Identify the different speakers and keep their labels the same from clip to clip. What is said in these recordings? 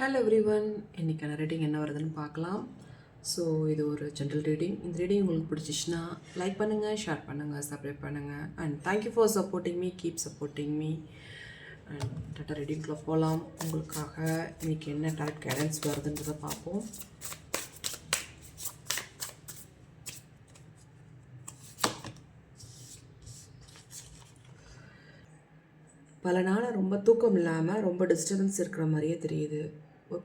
Speaker 1: Hello everyone, இன்றைக்கான reading என்ன வருதுன்னு பார்க்கலாம். ஸோ இது ஒரு ஜென்ரல் ரீடிங். இந்த ரீடிங் உங்களுக்கு பிடிச்சிச்சின்னா லைக் பண்ணுங்கள், ஷேர் பண்ணுங்கள், சப்ஸ்கிரைப் பண்ணுங்கள். And thank you for supporting me, keep supporting me. And டாட்டா ரீடிங்கில் போகலாம். உங்களுக்காக இன்றைக்கி என்ன டாட் கைடன்ஸ் வருதுன்றதை பார்ப்போம். பல நாளாக ரொம்ப தூக்கம் இல்லாமல் ரொம்ப டிஸ்டர்பன்ஸ் இருக்கிற மாதிரியே தெரியுது.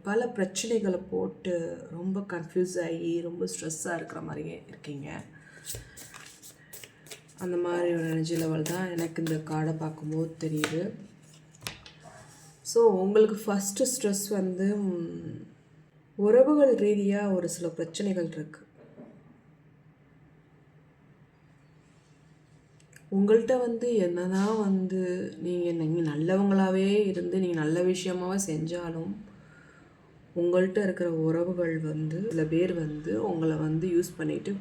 Speaker 1: பல பிரச்சனைகளை போட்டு ரொம்ப கன்ஃபியூஸ் ஆகி ரொம்ப ஸ்ட்ரெஸ்ஸாக இருக்கிற மாதிரியே இருக்கீங்க. அந்த மாதிரி ஒரு எனர்ஜி லெவல் தான் எனக்கு இந்த கார்டை பார்க்கும்போது தெரியுது. ஸோ உங்களுக்கு ஃபஸ்ட்டு ஸ்ட்ரெஸ் வந்து உறவுகள் ரீதியாக ஒரு சில பிரச்சனைகள் இருக்குது. உங்கள்கிட்ட வந்து என்னதான் வந்து நீங்கள் நல்லவங்களாகவே இருந்து நீங்கள் நல்ல விஷயமாகவே செஞ்சாலும் உங்கள்கிட்ட இருக்கிற உறவுகள் வந்து சில பேர் வந்து உங்களை வந்து யூஸ் பண்ணிவிட்டு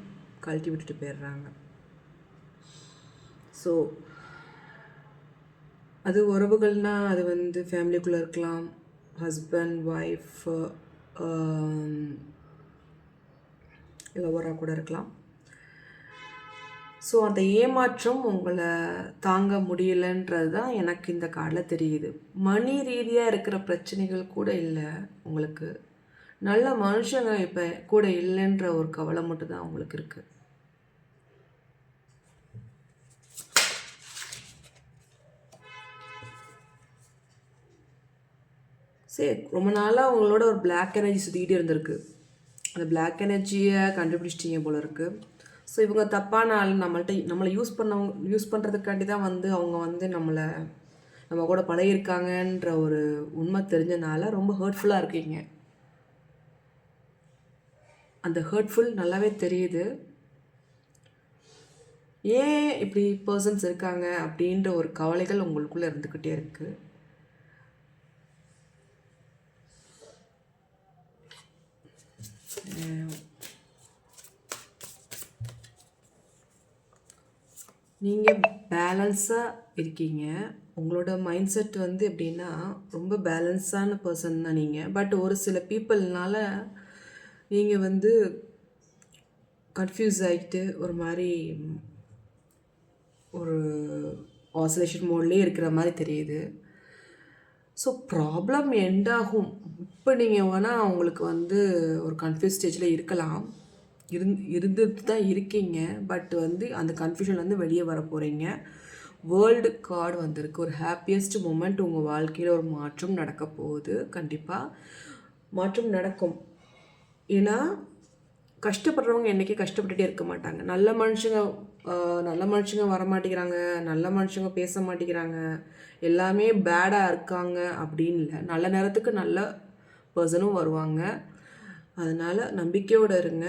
Speaker 1: கழட்டி விட்டுட்டு போயிடுறாங்க. ஸோ அது உறவுகள்னால் அது வந்து ஃபேமிலிக்குள்ளே இருக்கலாம், ஹஸ்பண்ட் ஒய்ஃப் லவராக கூட இருக்கலாம். ஸோ அந்த ஏமாற்றம் உங்களை தாங்க முடியலைன்றது தான் எனக்கு இந்த கார்டில் தெரியுது. மணி ரீதியாக இருக்கிற பிரச்சனைகள் கூட இல்லை உங்களுக்கு. நல்ல மனுஷங்க இப்போ கூட இல்லைன்ற ஒரு கவலை மட்டும்தான் உங்களுக்கு இருக்குது. சரி, ரொம்ப நாளாக உங்களோட ஒரு பிளாக் எனர்ஜி சுற்றிக்கிட்டே இருந்திருக்கு. அந்த பிளாக் எனர்ஜியை கண்டுபிடிச்சிட்டிங்க போல இருக்குது. ஸோ இவங்க தப்பான ஆள் நம்மளை யூஸ் பண்ணுறதுக்காண்டி தான் வந்து அவங்க வந்து நம்ம கூட பழகிருக்காங்கன்ற ஒரு உண்மை தெரிஞ்சனால ரொம்ப ஹர்ட்ஃபுல்லாக இருக்கீங்க. அந்த ஹர்ட்ஃபுல் நல்லாவே தெரியுது. ஏன் இப்படி பர்சன்ஸ் இருக்காங்க அப்படின்ற ஒரு கவலைகள் உங்களுக்குள்ளே இருந்துக்கிட்டே இருக்குது. நீங்கள் பேலன்ஸாக இருக்கீங்க. உங்களோட மைண்ட் செட் வந்து எப்படின்னா ரொம்ப பேலன்ஸான பர்சன் தான் நீங்கள். பட் ஒரு சில பீப்புள்னால நீங்கள் வந்து கன்ஃபியூஸ் ஆகிட்டு ஒரு மாதிரி ஒரு ஆசிலேஷன் மோட்லேயே இருக்கிற மாதிரி தெரியுது. ஸோ ப்ராப்ளம் எண்டாகும். இப்போ நீங்கள் வேணால் உங்களுக்கு வந்து ஒரு கன்ஃபியூஸ் ஸ்டேஜில் இருக்கலாம், இருந்துட்டு தான் இருக்கீங்க. பட் வந்து அந்த கன்ஃபியூஷன்லேருந்து வெளியே வர போகிறீங்க. வேர்ல்டு கார்டு வந்திருக்கு. ஒரு ஹாப்பியஸ்ட் மூமெண்ட் உங்கள் வாழ்க்கையில் ஒரு மாற்றம் நடக்க போகுது. கண்டிப்பாக மாற்றம் நடக்கும். ஏன்னா கஷ்டப்படுறவங்க என்றைக்கே கஷ்டப்பட்டுகிட்டே இருக்க மாட்டாங்க. நல்ல மனுஷங்க வர மாட்டேங்கிறாங்க, நல்ல மனுஷங்க பேச மாட்டேங்கிறாங்க, எல்லாமே பேடாக இருக்காங்க அப்படின்னு இல்லை. நல்ல நேரத்துக்கு நல்ல பர்சனும் வருவாங்க. அதனால் நம்பிக்கையோடு இருங்க.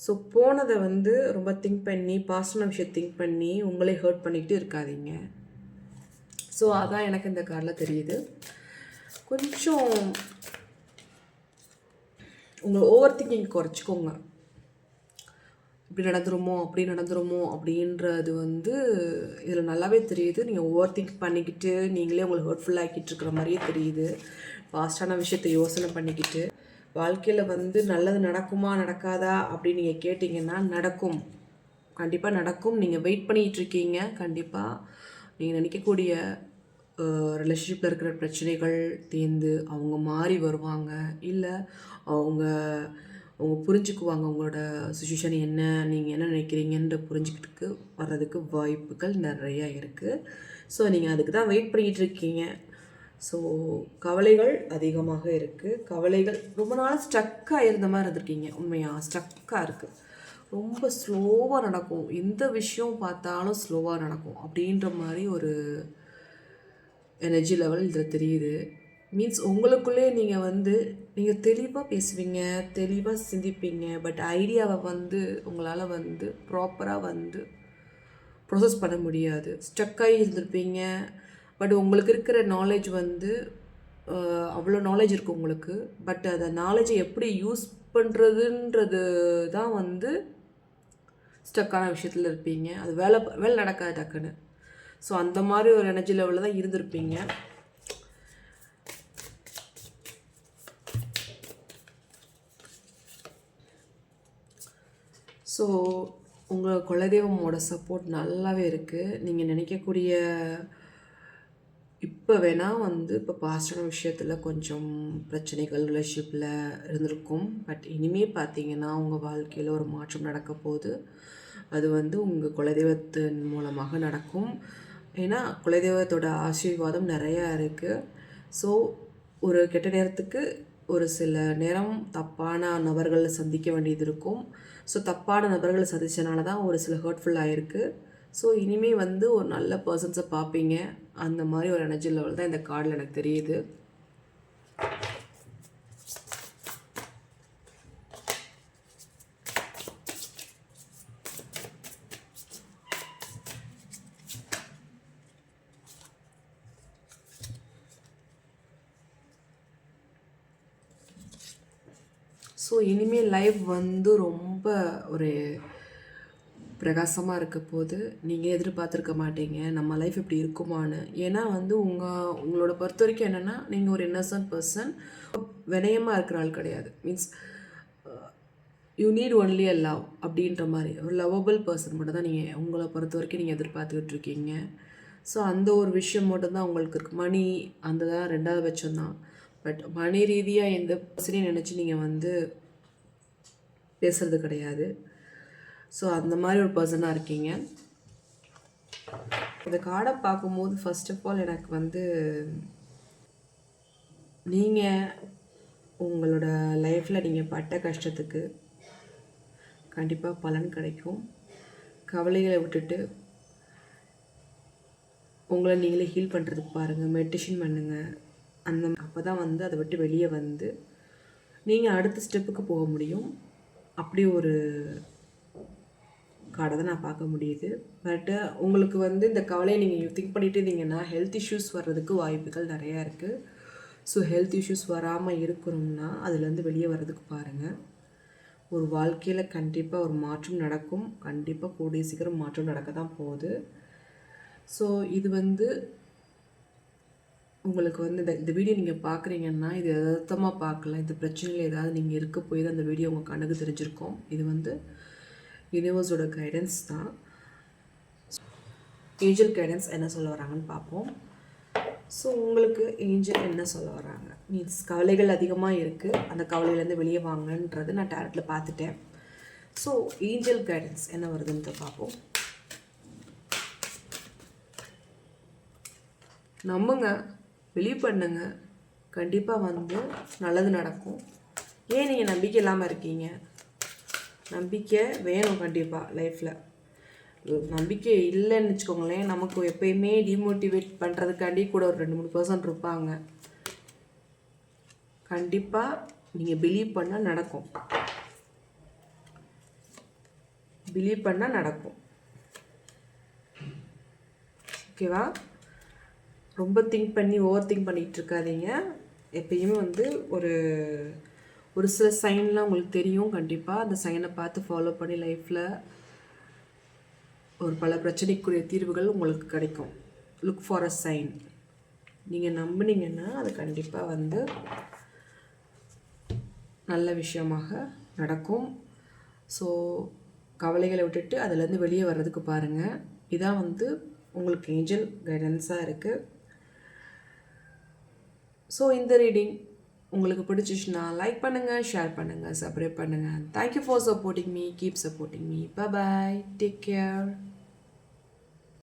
Speaker 1: ஸோ போனதை வந்து ரொம்ப திங்க் பண்ணி பாசிட்டிவான விஷயம் திங்க் பண்ணி உங்களே ஹர்ட் பண்ணிக்கிட்டு இருக்காதீங்க. ஸோ அதான் எனக்கு இந்த கார்டில் தெரியுது. கொஞ்சம் உங்களை ஓவர் திங்கிங் குறைச்சிக்கோங்க. இப்படி நடந்துருமோ அப்படின்றது வந்து இதில் நல்லாவே தெரியுது. நீங்கள் ஓவர் திங்க் பண்ணிக்கிட்டு நீங்களே உங்களை ஹர்ட்ஃபுல்லாகிக்கிட்டு இருக்கிற மாதிரியே தெரியுது. பாஸ்டான விஷயத்தை யோசனை பண்ணிக்கிட்டு வாழ்க்கையில் வந்து நல்லது நடக்குமா நடக்காதா அப்படின்னு நீங்கள் கேட்டிங்கன்னா நடக்கும், கண்டிப்பாக நடக்கும். நீங்கள் வெயிட் பண்ணிகிட்ருக்கீங்க. கண்டிப்பாக நீங்கள் நினைக்கக்கூடிய ரிலேஷன்ஷிப்பில் இருக்கிற பிரச்சனைகள் தீர்ந்து அவங்க மாறி வருவாங்க. இல்லை அவங்க புரிஞ்சுக்குவாங்க உங்களோட சுச்சுவேஷன் என்ன, நீங்கள் என்ன நினைக்கிறீங்கன்ற புரிஞ்சுக்கிட்டு வர்றதுக்கு வாய்ப்புகள் நிறையா இருக்குது. ஸோ நீங்கள் அதுக்கு தான் வெயிட் பண்ணிகிட்ருக்கீங்க. ஸோ கவலைகள் அதிகமாக இருக்குது. கவலைகள் ரொம்ப நாள் ஸ்டக்காக இருந்த மாதிரி இருந்திருக்கீங்க. உண்மையாக ஸ்டக்காக இருக்குது. ரொம்ப ஸ்லோவாக நடக்கும், எந்த விஷயம் பார்த்தாலும் ஸ்லோவாக நடக்கும் அப்படின்ற மாதிரி ஒரு எனர்ஜி லெவல் இதில் தெரியுது. மீன்ஸ் உங்களுக்குள்ளே நீங்கள் தெளிவாக பேசுவீங்க, தெளிவாக சிந்திப்பீங்க. பட் ஐடியாவை வந்து உங்களால் வந்து ப்ராப்பராக வந்து ப்ரொசஸ் பண்ண முடியாது. ஸ்டக்காகி இருந்திருப்பீங்க. பட் உங்களுக்கு இருக்கிற நாலேஜ் வந்து அவ்வளோ நாலேஜ் இருக்குது உங்களுக்கு. பட் அந்த நாலேஜை எப்படி யூஸ் பண்ணுறதுன்றது தான் வந்து ஸ்டக்கான விஷயத்தில் இருப்பீங்க. அது வேலை நடக்காது டக்குன்னு. ஸோ அந்த மாதிரி ஒரு எனர்ஜி லெவலில் தான் இருந்திருப்பீங்க. ஸோ உங்கள் குலதெய்வமோட சப்போர்ட் நல்லாவே இருக்குது. நீங்கள் நினைக்கக்கூடிய இப்போ வேணால் இப்போ பாஸ்டான விஷயத்தில் கொஞ்சம் பிரச்சனைகள் ரிலேஷன்ஷிப்பில் இருந்திருக்கும். பட் இனிமேல் பார்த்தீங்கன்னா உங்கள் வாழ்க்கையில் ஒரு மாற்றம் நடக்க போகுது. அது உங்கள் குலதெய்வத்தின் மூலமாக நடக்கும். ஏன்னா குலதெய்வத்தோட ஆசீர்வாதம் நிறையா இருக்குது. ஸோ ஒரு கெட்ட நேரத்துக்கு ஒரு சில நேரம் தப்பான நபர்களை சந்திக்க வேண்டியது இருக்கும். ஸோ தப்பான நபர்களை சந்தித்தனால தான் ஒரு சில ஹர்ட்ஃபுல் ஆகிருக்கு. ஸோ இனிமேல் ஒரு நல்ல பர்சன்ஸை பார்ப்பீங்க. அந்த மாதிரி ஒரு எனர்ஜி லெவல் தான் இந்த கார்டில் எனக்கு தெரியுது. ஸோ இனிமேல் லைஃப் ரொம்ப ஒரு பிரகாசமாக இருக்க போது நீங்கள் எதிர்பார்த்துருக்க மாட்டீங்க நம்ம லைஃப் இப்படி இருக்குமான்னு. ஏன்னா உங்களோட பொறுத்த வரைக்கும் என்னென்னா நீங்கள் ஒரு இன்னசென்ட் பர்சன், வினயமாக இருக்கிற ஆள் கிடையாது. Means you need only a love அப்படின்ற மாதிரி ஒரு லவ்வபிள் பர்சன் மட்டும் தான் நீங்கள் உங்களை பொறுத்த வரைக்கும் நீங்கள் எதிர்பார்த்துக்கிட்டு இருக்கீங்க. ஸோ அந்த ஒரு விஷயம் மட்டும்தான் உங்களுக்கு இருக்குது. மணி அந்த தான் 2வது பட்சம்தான். பட் மணி ரீதியாக எந்த பர்சனையும் நினச்சி நீங்கள் பேசுகிறது கிடையாது. ஸோ அந்த மாதிரி ஒரு பர்சனாக இருக்கீங்க. இந்த கார்டை பார்க்கும்போது ஃபர்ஸ்ட் ஆஃப் ஆல் எனக்கு நீங்கள் உங்களோட லைஃப்பில் நீங்கள் பட்ட கஷ்டத்துக்கு கண்டிப்பாக பலன் கிடைக்கும். கவலைகளை விட்டுட்டு உங்களை நீங்களே ஹீல் பண்ணுறதுக்கு பாருங்கள், மெடிடேஷன் பண்ணுங்கள். அப்போ தான் அதை விட்டு வெளியே நீங்கள் அடுத்த ஸ்டெப்புக்கு போக முடியும். அப்படி ஒரு கார்டை தான் நான் பார்க்க முடியுது. பட்டு உங்களுக்கு இந்த கவலையை நீங்கள் திங்க் பண்ணிகிட்டு இருந்தீங்கன்னா ஹெல்த் இஷ்யூஸ் வர்றதுக்கு வாய்ப்புகள் நிறையா இருக்குது. ஸோ ஹெல்த் இஷ்யூஸ் வராமல் இருக்கணும்னா அதுலேருந்து வெளியே வர்றதுக்கு பாருங்கள். ஒரு வாழ்க்கையில் கண்டிப்பாக ஒரு மாற்றம் நடக்கும். கண்டிப்பாக கூடிய சீக்கிரம் மாற்றம் நடக்க தான் போகுது. ஸோ இது உங்களுக்கு இந்த வீடியோ நீங்கள் பார்க்குறீங்கன்னா இது யதார்த்தமாக பார்க்கலாம். இந்த பிரச்சனையில் ஏதாவது நீங்கள் இருக்க போய் தான் அந்த வீடியோ உங்கள் கண்ணுக்கு தெரிஞ்சிருக்கும். இது யூனிவர்ஸோட கைடன்ஸ் தான். ஏஞ்சல் கைடன்ஸ் என்ன சொல்ல வராங்கன்னு பார்ப்போம். ஸோ உங்களுக்கு ஏஞ்சல் என்ன சொல்ல வராங்க, மீன்ஸ் கவலைகள் அதிகமாக இருக்குது, அந்த கவலையிலேருந்து வெளியே வாங்கன்றது நான் டேரக்டில் பார்த்துட்டேன். ஸோ ஏஞ்சல் கைடன்ஸ் என்ன வருதுன்னு பார்ப்போம். நம்புங்க, பிலீவ் பண்ணுங்க, கண்டிப்பாக நல்லது நடக்கும். ஏன் நீங்கள் நம்பிக்கை இல்லாமல் இருக்கீங்க? நம்பிக்கை வேணும் கண்டிப்பாக லைஃப்பில். நம்பிக்கை இல்லைன்னு வச்சுக்கோங்களேன், நமக்கு எப்பயுமே டிமோட்டிவேட் பண்ணுறதுக்காண்டி கூட ஒரு 2-3% இருப்பாங்க. கண்டிப்பாக நீங்கள் பிலீவ் பண்ணால் நடக்கும். பிலீவ் பண்ணால் நடக்கும். ஓகேவா? ரொம்ப திங்க் பண்ணி ஓவர் திங்க் பண்ணிகிட்டு இருக்காதீங்க. எப்பயுமே ஒரு சில சைன்லாம் உங்களுக்கு தெரியும். கண்டிப்பாக அந்த சைனை பார்த்து ஃபாலோ பண்ணி லைஃப்பில் ஒரு பல பிரச்சனைக்குரிய தீர்வுகள் உங்களுக்கு கிடைக்கும். Look for a sign. நீங்கள் நம்பினீங்கன்னா அது கண்டிப்பாக நல்ல விஷயமாக நடக்கும். ஸோ கவலைகளை விட்டுட்டு அதிலேருந்து வெளியே வர்றதுக்கு பாருங்கள். இதான் உங்களுக்கு ஏஞ்சல் கைடன்ஸாக இருக்குது. ஸோ இந்த ரீடிங் உங்களுக்கு பிடிச்சிச்சுன்னா லைக் பண்ணுங்கள், ஷேர் பண்ணுங்கள், சப்ஸ்கிரைப் பண்ணுங்கள். Thank you for supporting me. Keep supporting me. Bye bye. Take care.